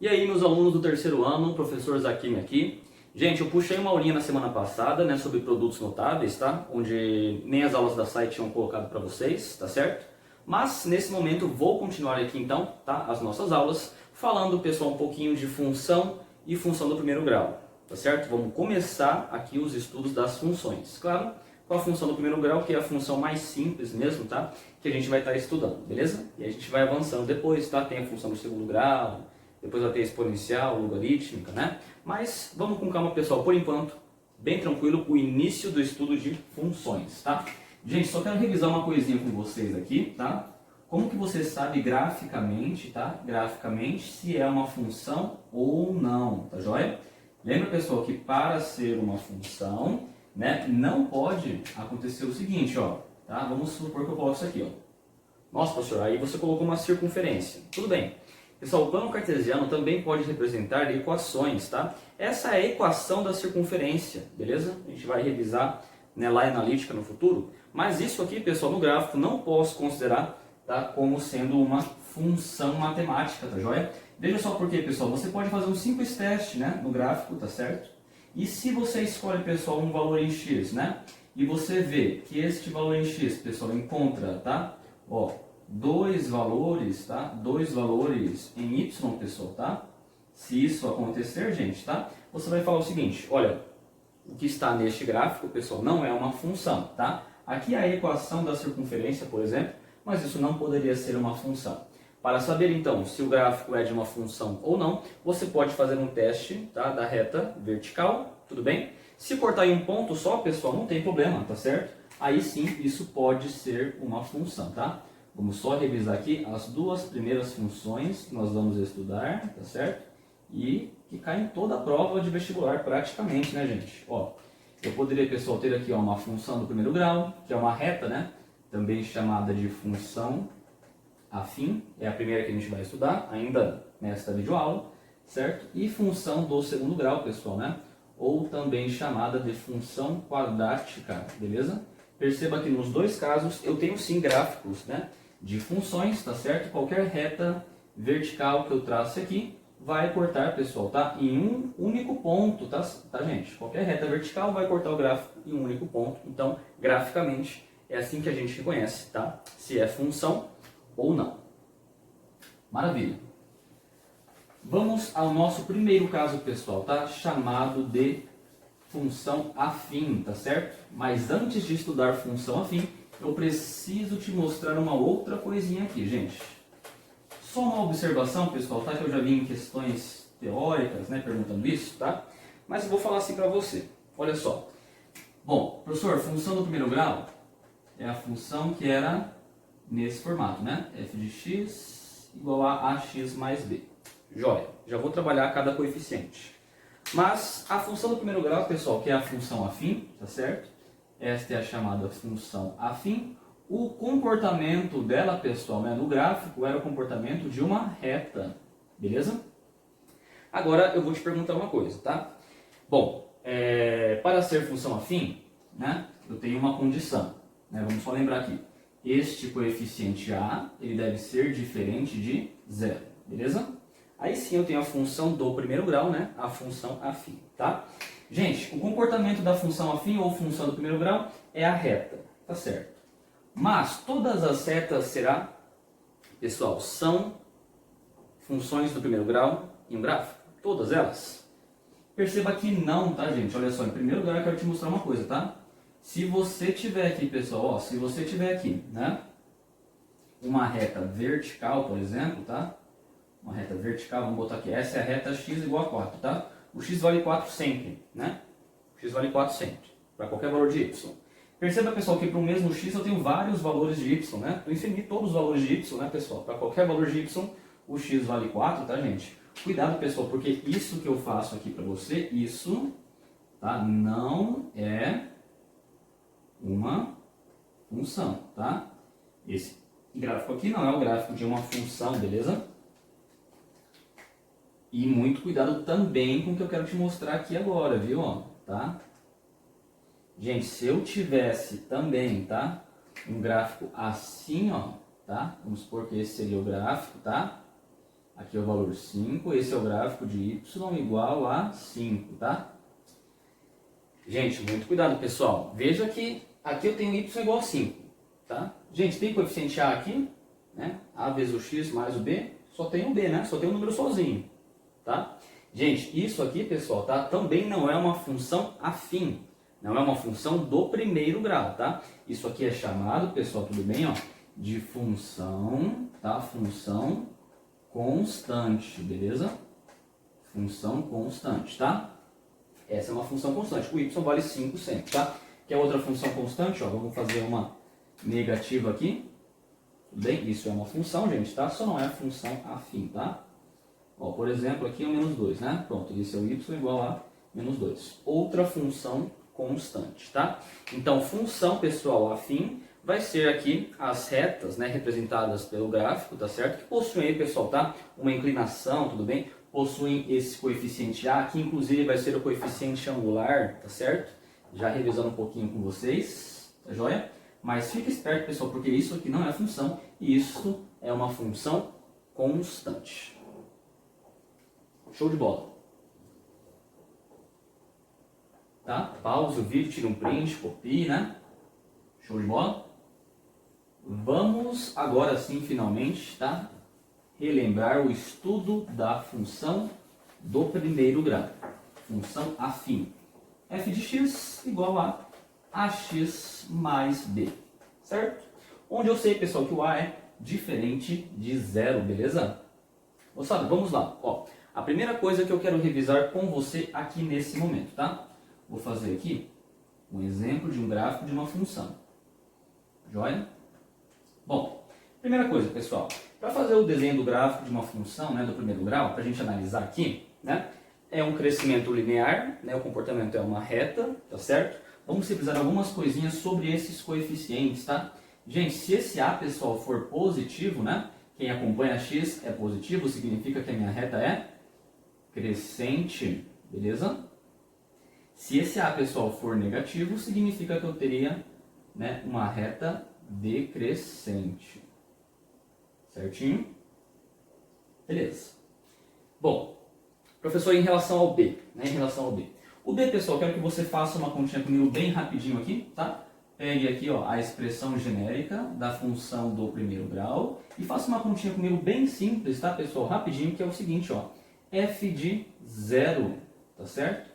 E aí, meus alunos do terceiro ano, professor Zaquim aqui. Gente, eu puxei uma aulinha na semana passada, né, sobre produtos notáveis, tá? Onde nem as aulas da site tinham colocado para vocês, tá certo? Mas, nesse momento, vou continuar aqui então, tá? As nossas aulas, falando, pessoal, um pouquinho de função e função do primeiro grau, tá certo? Vamos começar aqui os estudos das funções. Claro, com a função do primeiro grau, que é a função mais simples mesmo, tá? Que a gente vai estar estudando, beleza? E a gente vai avançando depois, tá? Tem a função do segundo grau, depois vai ter exponencial, logarítmica, né? Mas vamos com calma, pessoal. Por enquanto, bem tranquilo, o início do estudo de funções, tá? Gente, só quero revisar uma coisinha com vocês aqui, tá? Como que você sabe graficamente, tá? Graficamente, se é uma função ou não, tá joia? Lembra, pessoal, que para ser uma função, né, não pode acontecer o seguinte, ó, tá? Vamos supor que eu coloco isso aqui, ó. Nossa, professor, aí você colocou uma circunferência. Tudo bem. Pessoal, o plano cartesiano também pode representar equações, tá? Essa é a equação da circunferência, beleza? A gente vai revisar, né, lá em analítica no futuro. Mas isso aqui, pessoal, no gráfico não posso considerar, tá, como sendo uma função matemática, tá joia? Veja só por quê, pessoal. Você pode fazer um simples teste, né, no gráfico, tá certo? E se você escolhe, pessoal, um valor em x, né? E você vê que este valor em x, pessoal, encontra, tá? Ó, dois valores, tá? Dois valores em y, pessoal, tá? Se isso acontecer, gente, tá? Você vai falar o seguinte, olha, o que está neste gráfico, pessoal, não é uma função, tá? Aqui é a equação da circunferência, por exemplo, mas isso não poderia ser uma função. Para saber, então, se o gráfico é de uma função ou não, você pode fazer um teste, tá, da reta vertical, tudo bem? Se cortar em um ponto só, pessoal, não tem problema, tá certo? Aí sim, isso pode ser uma função, tá? Vamos só revisar aqui as duas primeiras funções que nós vamos estudar, tá certo? E que caem em toda a prova de vestibular praticamente, né, gente? Ó, eu poderia, pessoal, ter aqui, ó, uma função do primeiro grau, que é uma reta, né? Também chamada de função afim, é a primeira que a gente vai estudar, ainda nesta videoaula, certo? E função do segundo grau, pessoal, né? Ou também chamada de função quadrática, beleza? Perceba que nos dois casos eu tenho sim gráficos, né, de funções, tá certo? Qualquer reta vertical que eu trace aqui vai cortar, pessoal, tá? Em um único ponto, tá, gente? Qualquer reta vertical vai cortar o gráfico em um único ponto. Então, graficamente, é assim que a gente reconhece, tá? Se é função ou não. Maravilha. Vamos ao nosso primeiro caso, pessoal, tá? Chamado de função afim, tá certo? Mas antes de estudar função afim, eu preciso te mostrar uma outra coisinha aqui, gente. Só uma observação, pessoal, tá? Que eu já vi em questões teóricas, né, perguntando isso, tá? Mas eu vou falar assim para você. Olha só. Bom, professor, função do primeiro grau é a função que era nesse formato, né? f de x igual a ax mais b. Joia. Já vou trabalhar cada coeficiente. Mas a função do primeiro grau, pessoal, que é a função afim, tá certo? Esta é a chamada função afim. O comportamento dela, pessoal, né, no gráfico era o comportamento de uma reta, beleza? Agora eu vou te perguntar uma coisa, tá? Bom, para ser função afim, né, eu tenho uma condição, né? Vamos só lembrar aqui. Este coeficiente a, ele deve ser diferente de zero, beleza? Aí sim eu tenho a função do primeiro grau, né? A função afim, tá? Gente, o comportamento da função afim ou função do primeiro grau é a reta, tá certo? Mas todas as retas será, pessoal, são funções do primeiro grau em um gráfico? Todas elas? Perceba que não, tá, gente? Olha só, em primeiro lugar eu quero te mostrar uma coisa, tá? Se você tiver aqui, pessoal, ó, se você tiver aqui, né, uma reta vertical, por exemplo, tá? Uma reta vertical, vamos botar aqui, essa é a reta x igual a 4, tá? O x vale 4 sempre, né? O x vale 4 sempre, para qualquer valor de y. Perceba, pessoal, que para o mesmo x eu tenho vários valores de y, né? Eu inseri todos os valores de y, né, pessoal? Para qualquer valor de y, o x vale 4, tá, gente? Cuidado, pessoal, porque isso que eu faço aqui para você, isso, tá? Não é uma função, tá? Esse gráfico aqui não é o gráfico de uma função, beleza? E muito cuidado também com o que eu quero te mostrar aqui agora, viu? Ó, tá? Gente, se eu tivesse também, tá? Um gráfico assim, ó, tá? Vamos supor que esse seria o gráfico, tá? Aqui é o valor 5, esse é o gráfico de y igual a 5, tá? Gente, muito cuidado, pessoal. Veja que aqui eu tenho y igual a 5, tá? Gente, tem coeficiente a aqui, né? A vezes o x mais o b, só tem um b, né? Só tem um número sozinho, tá? Gente, isso aqui, pessoal, tá? Também não é uma função afim. Não é uma função do primeiro grau, tá? Isso aqui é chamado, pessoal, tudo bem, ó, de função, tá? Função constante, beleza? Função constante, tá? Essa é uma função constante. O y vale 5 sempre, tá? Que é outra função constante, ó, vamos fazer uma negativa aqui. Tudo bem? Isso é uma função, gente, tá? Só não é função afim, tá? Ó, por exemplo, aqui é o menos 2, né? Pronto, esse é o y igual a menos 2. Outra função constante, tá? Então, função, pessoal, afim vai ser aqui as retas, né, representadas pelo gráfico, tá certo? Que possuem aí, pessoal, tá? Uma inclinação, tudo bem? Possuem esse coeficiente A, que inclusive vai ser o coeficiente angular, tá certo? Já revisando um pouquinho com vocês, tá joia? Mas fique esperto, pessoal, porque isso aqui não é função e isso é uma função constante. Show de bola. Tá? Pause o vídeo, tira um print, copie, né? Show de bola? Vamos agora sim, finalmente, tá? Relembrar o estudo da função do primeiro grau. Função afim. F de x igual a ax mais b. Certo? Onde eu sei, pessoal, que o a é diferente de zero, beleza? Moçada, vamos lá. Ó, a primeira coisa que eu quero revisar com você aqui nesse momento, tá? Vou fazer aqui um exemplo de um gráfico de uma função. Joia? Bom, primeira coisa, pessoal, para fazer o desenho do gráfico de uma função, né, do primeiro grau, para a gente analisar aqui, né, é um crescimento linear, né, o comportamento é uma reta, tá certo? Vamos revisar algumas coisinhas sobre esses coeficientes, tá? Gente, se esse A, pessoal, for positivo, né, quem acompanha x é positivo, significa que a minha reta é crescente, beleza? Se esse A, pessoal, for negativo, significa que eu teria, né, uma reta decrescente. Certinho? Beleza. Bom, professor, em relação ao B, né, em relação ao B. O B, pessoal, quero que você faça uma continha comigo bem rapidinho aqui, tá? Pegue aqui, ó, a expressão genérica da função do primeiro grau e faça uma continha comigo bem simples, tá, pessoal? Rapidinho, que é o seguinte, ó, f de 0, tá certo?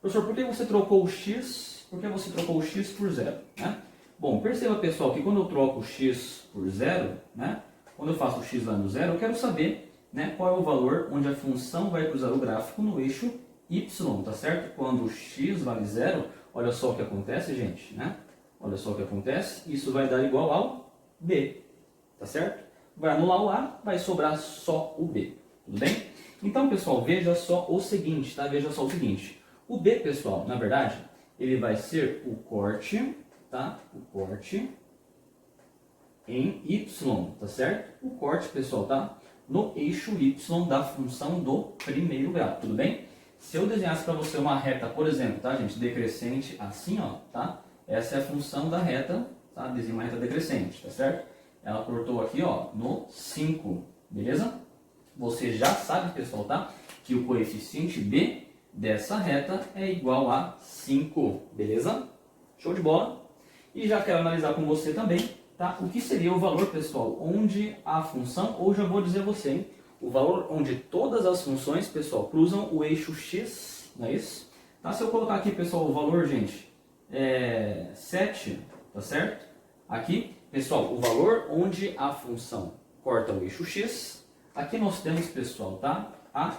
Professor, por que você trocou o x? Por que você trocou o x por 0, né? Bom, perceba, pessoal, que quando eu troco o x por 0, né? Quando eu faço o x lá no 0, eu quero saber, né, qual é o valor onde a função vai cruzar o gráfico no eixo y, tá certo? Quando o x vale 0, olha só o que acontece, gente, né? Olha só o que acontece, isso vai dar igual ao b, tá certo? Vai anular o a, vai sobrar só o b, tudo bem? Então, pessoal, veja só o seguinte, tá? Veja só o seguinte. O b, pessoal, na verdade, ele vai ser o corte, tá? O corte em y, tá certo? O corte, pessoal, tá? No eixo y da função do primeiro grau, tudo bem? Se eu desenhasse para você uma reta, por exemplo, tá, gente? Decrescente assim, ó, tá? Essa é a função da reta, tá? Desenho uma reta decrescente, tá certo? Ela cortou aqui, ó, no 5, beleza? Você já sabe, pessoal, tá? Que o coeficiente b dessa reta é igual a 5, beleza? Show de bola? E já quero analisar com você também, tá? O que seria o valor, pessoal, onde a função, ou já vou dizer a você, hein? O valor onde todas as funções, pessoal, cruzam o eixo x, não é isso? Tá? Se eu colocar aqui, pessoal, o valor, gente, é 7, tá certo? Aqui, pessoal, o valor onde a função corta o eixo x, aqui nós temos, pessoal, tá? A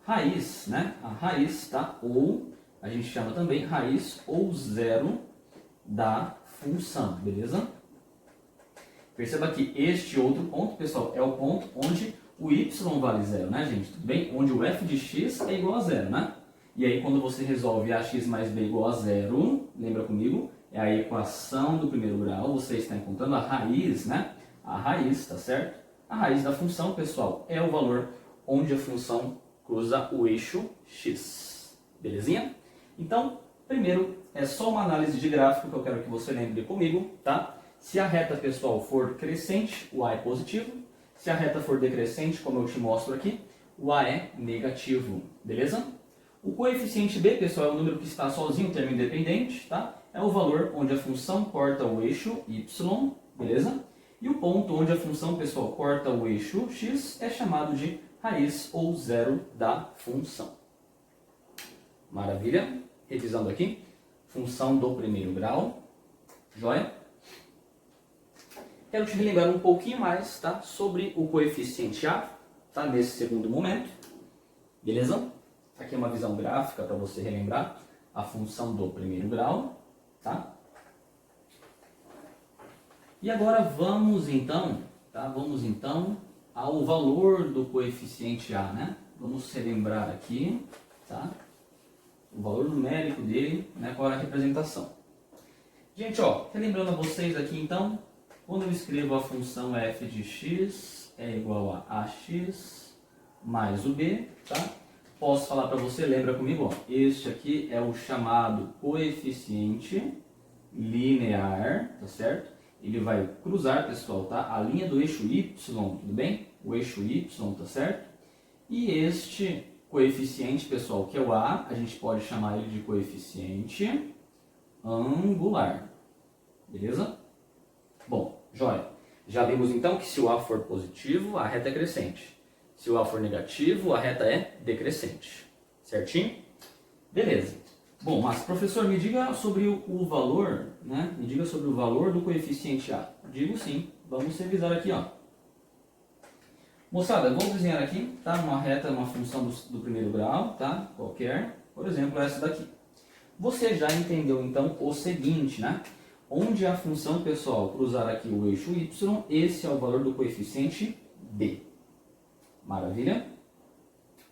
raiz, né? A raiz, tá? Ou, a gente chama também raiz ou zero da função, beleza? Perceba que este outro ponto, pessoal, é o ponto onde o y vale zero, né, gente? Tudo bem? Onde o f de x é igual a zero, né? E aí, quando você resolve ax mais b igual a zero, lembra comigo? É a equação do primeiro grau, você está encontrando a raiz, né? A raiz, tá certo? A raiz da função, pessoal, é o valor onde a função cruza o eixo x. Belezinha? Então, primeiro, é só uma análise de gráfico que eu quero que você lembre comigo, tá? Se a reta, pessoal, for crescente, o a é positivo. Se a reta for decrescente, como eu te mostro aqui, o A é negativo, beleza? O coeficiente B, pessoal, é o número que está sozinho, termo independente, tá? É o valor onde a função corta o eixo y, beleza? E o ponto onde a função, pessoal, corta o eixo x é chamado de raiz ou zero da função. Maravilha? Revisando aqui, função do primeiro grau, joia? Quero te relembrar um pouquinho mais, tá? Sobre o coeficiente A, tá? Nesse segundo momento, beleza? Aqui é uma visão gráfica para você relembrar a função do primeiro grau, tá? E agora vamos então, tá? Vamos então ao valor do coeficiente A, né? Vamos relembrar aqui, tá? O valor numérico dele, né? Qual é a representação? Gente, ó, relembrando a vocês aqui então, quando eu escrevo a função f de x é igual a ax mais o b, tá? Posso falar para você, lembra comigo, ó, este aqui é o chamado coeficiente linear, tá certo? Ele vai cruzar, pessoal, tá? A linha do eixo y, tudo bem? O eixo y, tá certo? E este coeficiente, pessoal, que é o A, a gente pode chamar ele de coeficiente angular, beleza? Bom, joia. Já vimos então que se o A for positivo, a reta é crescente. Se o A for negativo, a reta é decrescente. Certinho? Beleza. Bom, mas professor, me diga sobre o valor, né? Me diga sobre o valor do coeficiente A. Digo sim. Vamos revisar aqui, ó. Moçada, vou desenhar aqui, tá? Uma reta, uma função do primeiro grau, tá? Qualquer. Por exemplo, essa daqui. Você já entendeu então o seguinte, né? Onde a função, pessoal, cruzar aqui o eixo y, esse é o valor do coeficiente B. Maravilha?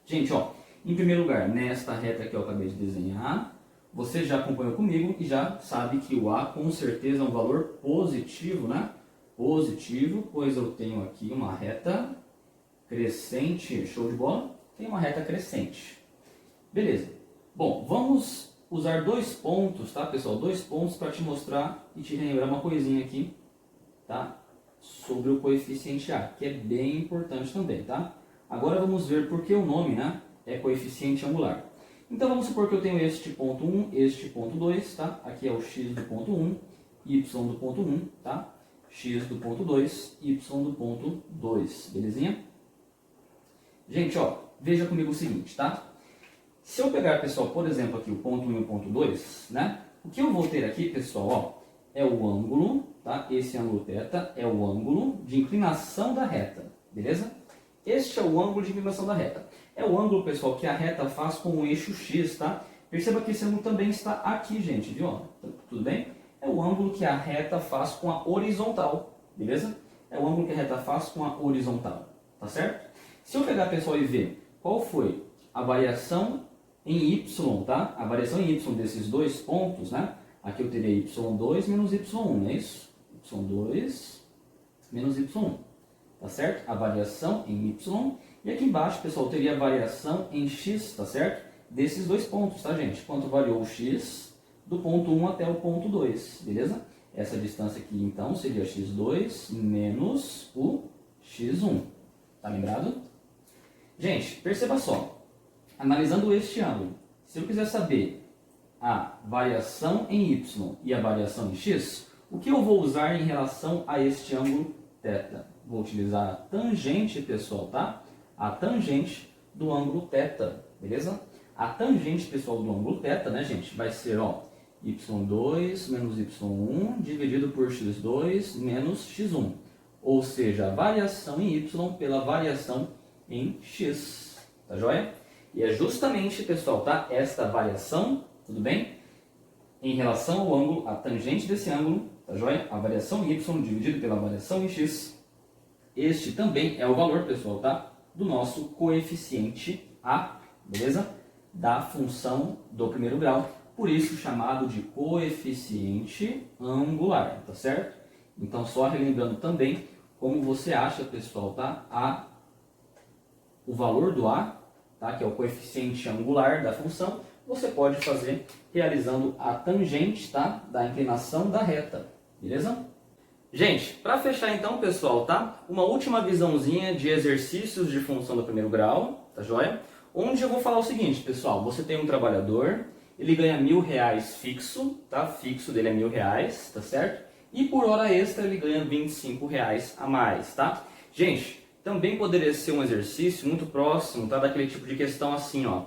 Gente, ó, em primeiro lugar, nesta reta que eu acabei de desenhar, você já acompanhou comigo e já sabe que o A com certeza é um valor positivo, né? Positivo, pois eu tenho aqui uma reta crescente, show de bola? Tem uma reta crescente. Beleza. Bom, vamos usar dois pontos, tá, pessoal? Dois pontos para te mostrar e te lembrar uma coisinha aqui, tá? Sobre o coeficiente A, que é bem importante também, tá? Agora vamos ver por que o nome, né, é coeficiente angular. Então vamos supor que eu tenho este ponto 1, este ponto 2, tá? Aqui é o x do ponto 1, y do ponto 1, tá? X do ponto 2, y do ponto 2, belezinha? Gente, ó, veja comigo o seguinte, tá? Se eu pegar, pessoal, por exemplo, aqui o ponto 1 e o ponto 2, né? O que eu vou ter aqui, pessoal, ó, é o ângulo, tá? Esse ângulo θ é o ângulo de inclinação da reta, beleza? Este é o ângulo de inclinação da reta. É o ângulo, pessoal, que a reta faz com o eixo x, tá? Perceba que esse ângulo também está aqui, gente, viu? Tudo bem? É o ângulo que a reta faz com a horizontal, beleza? É o ângulo que a reta faz com a horizontal, tá certo? Se eu pegar, pessoal, e ver qual foi a variação em y, tá? A variação em y desses dois pontos, né? Aqui eu teria y2 menos y1, não é isso? y2 menos y1, tá certo? A variação em y. E aqui embaixo, pessoal, eu teria a variação em x, tá certo? Desses dois pontos, tá, gente? Quanto variou o x do ponto 1 até o ponto 2, beleza? Essa distância aqui, então, seria x2 menos o x1. Tá lembrado? Gente, perceba só. Analisando este ângulo, se eu quiser saber a variação em y e a variação em x, o que eu vou usar em relação a este ângulo θ? Vou utilizar a tangente, pessoal, tá? A tangente do ângulo θ, beleza? A tangente, pessoal, do ângulo θ, né, gente, vai ser, ó, y2 menos y1 dividido por x2 menos x1. Ou seja, a variação em y pela variação em x, tá joia? E é justamente, pessoal, tá? Esta variação, tudo bem? Em relação ao ângulo, a tangente desse ângulo, tá joia? A variação em y dividido pela variação em x. Este também é o valor, pessoal, tá? Do nosso coeficiente A, beleza? Da função do primeiro grau. Por isso, chamado de coeficiente angular, tá certo? Então, só relembrando também como você acha, pessoal, tá? O valor do A, tá? Que é o coeficiente angular da função, você pode fazer realizando a tangente, tá? Da inclinação da reta, beleza? Gente, para fechar então, pessoal, tá? Uma última visãozinha de exercícios de função do primeiro grau, tá joia? Onde eu vou falar o seguinte, pessoal, você tem um trabalhador, ele ganha R$1.000 fixo, tá? Fixo dele é R$1.000, tá certo? E por hora extra ele ganha R$25 a mais, tá? Gente, também poderia ser um exercício muito próximo, tá? Daquele tipo de questão assim, ó.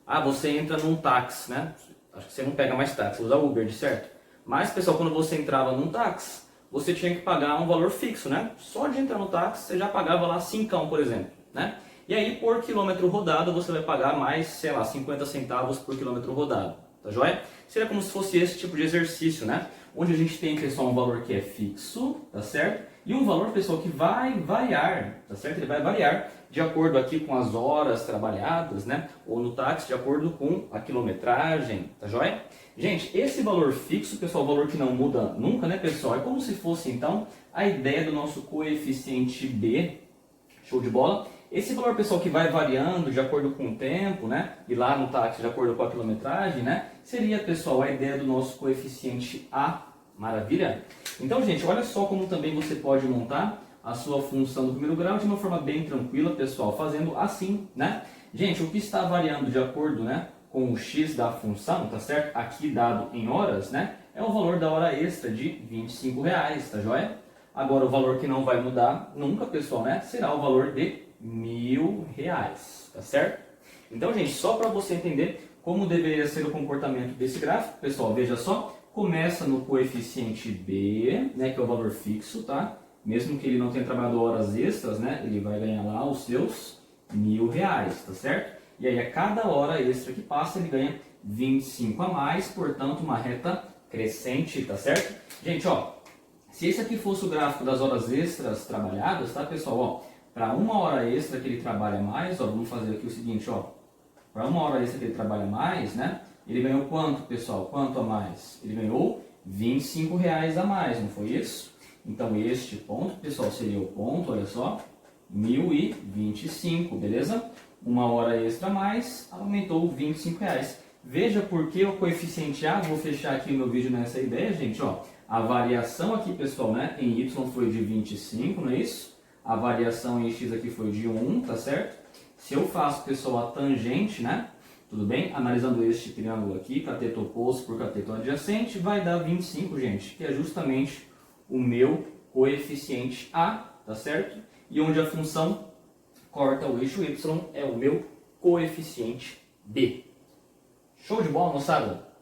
Ah, você entra num táxi, né? Acho que você não pega mais táxi, usa Uber, de certo? Mas, pessoal, quando você entrava num táxi, você tinha que pagar um valor fixo, né? Só de entrar no táxi, você já pagava lá 5, por exemplo, né? E aí, por quilômetro rodado, você vai pagar mais, sei lá, 50 centavos por quilômetro rodado, tá joia? Seria como se fosse esse tipo de exercício, né? Onde a gente tem, pessoal, um valor que é fixo, tá certo? E um valor, pessoal, que vai variar, tá certo? Ele vai variar de acordo aqui com as horas trabalhadas, né? Ou no táxi, de acordo com a quilometragem, tá joia? Gente, esse valor fixo, pessoal, o valor que não muda nunca, né, pessoal? É como se fosse, então, a ideia do nosso coeficiente B, show de bola? Esse valor, pessoal, que vai variando de acordo com o tempo, né? E lá no táxi, de acordo com a quilometragem, né? Seria, pessoal, a ideia do nosso coeficiente A. Maravilha? Então, gente, olha só como também você pode montar a sua função do primeiro grau de uma forma bem tranquila, pessoal, fazendo assim, né? Gente, o que está variando de acordo, né, com o x da função, tá certo? Aqui dado em horas, né? É o valor da hora extra de R$25, tá joia? Agora, o valor que não vai mudar nunca, pessoal, né? Será o valor de R$1.000, tá certo? Então, gente, só para você entender como deveria ser o comportamento desse gráfico, pessoal, veja só, começa no coeficiente B, né, que é o valor fixo, tá? Mesmo que ele não tenha trabalhado horas extras, né, ele vai ganhar lá os seus R$1.000, tá certo? E aí, a cada hora extra que passa, ele ganha 25 a mais, portanto, uma reta crescente, tá certo? Gente, ó, se esse aqui fosse o gráfico das horas extras trabalhadas, tá, pessoal? Ó, para uma hora extra que ele trabalha mais, ó, vamos fazer aqui o seguinte, ó. Para uma hora extra que ele trabalha mais, né? Ele ganhou quanto, pessoal? Quanto a mais? Ele ganhou R$25 a mais, não foi isso? Então, este ponto, pessoal, seria o ponto, olha só, 1.025, beleza? Uma hora extra a mais, aumentou R$25. Veja por que o coeficiente A, vou fechar aqui o meu vídeo nessa ideia, gente, ó. A variação aqui, pessoal, né, em Y foi de 25, não é isso? A variação em X aqui foi de 1, tá certo? Se eu faço, pessoal, a tangente, né? Tudo bem? Analisando este triângulo aqui, cateto oposto por cateto adjacente, vai dar 25, gente, que é justamente o meu coeficiente A, tá certo? E onde a função corta o eixo Y é o meu coeficiente B. Show de bola, moçada?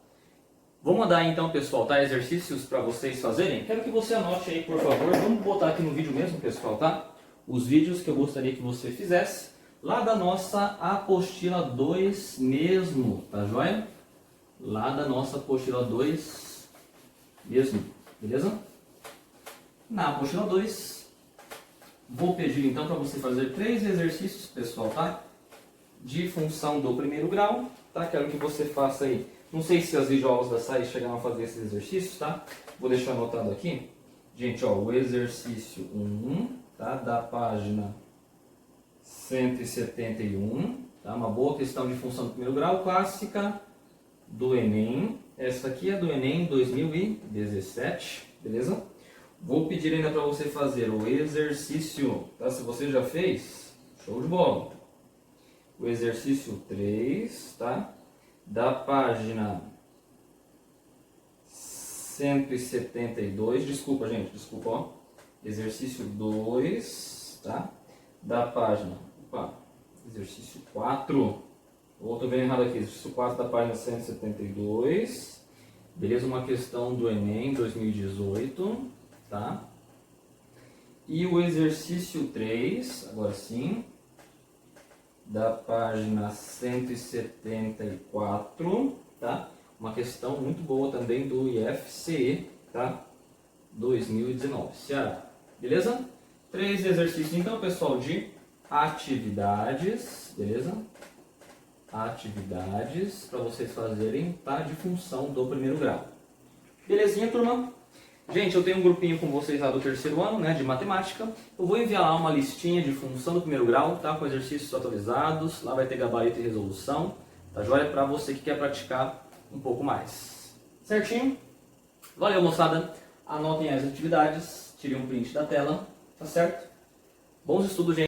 Vamos dar então, pessoal, tá? Exercícios para vocês fazerem. Quero que você anote aí, por favor. Vamos botar aqui no vídeo mesmo, pessoal, tá? Os vídeos que eu gostaria que você fizesse lá da nossa apostila 2 mesmo, tá joia? Lá da nossa apostila 2 mesmo, beleza? Na apostila 2, vou pedir então para você fazer 3 exercícios, pessoal, tá? De função do primeiro grau, tá? Quero que você faça aí. Não sei se as videoaulas da SAI chegaram a fazer esses exercícios, tá? Vou deixar anotado aqui. Gente, ó, o exercício 1, tá? Da página 171, tá? Uma boa questão de função do primeiro grau, clássica do Enem. Essa aqui é do Enem 2017, beleza? Vou pedir ainda para você fazer o exercício, tá? Se você já fez, show de bola. O exercício 3, tá? Da página 172, desculpa, gente, desculpa, ó. Exercício 2, tá? Da página, exercício 4, ou tô vendo errado aqui, exercício 4 da página 172, beleza? Uma questão do Enem 2018, tá? E o exercício 3, agora sim, da página 174, tá? Uma questão muito boa também do IFCE, tá? 2019, Ceará, beleza? 3 exercícios, então, pessoal, de atividades, beleza? Atividades para vocês fazerem, tá? De função do primeiro grau. Belezinha, turma? Gente, eu tenho um grupinho com vocês lá do terceiro ano, né, de matemática. Eu vou enviar lá uma listinha de função do primeiro grau, tá, com exercícios atualizados. Lá vai ter gabarito e resolução, tá joia? Para você que quer praticar um pouco mais. Certinho? Valeu, moçada. Anotem as atividades, tirem um print da tela, tá certo? Bons estudos, gente.